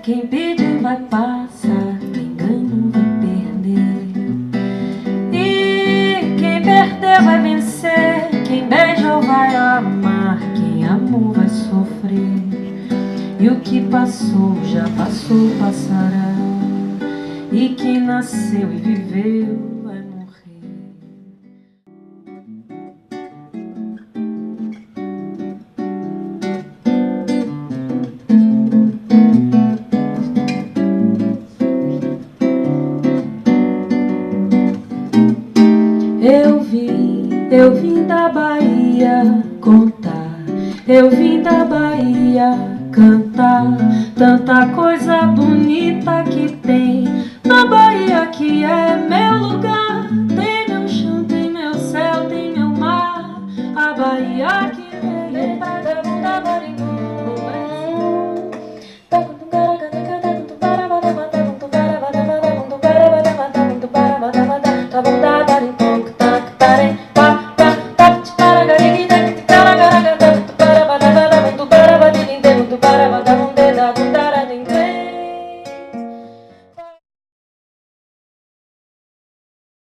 Quem pedir vai passar, quem ganha vai perder. E quem perder vai vencer, quem beijou vai amar, quem amou vai sofrer. E o que passou já passou, passará. E quem nasceu e viveu vai morrer. Eu vim da Bahia contar, eu vim da Bahia cantar. Tanta coisa bonita que tem na Bahia, que é meu lugar. Tem meu chão, tem meu céu, tem meu mar. A Bahia que veio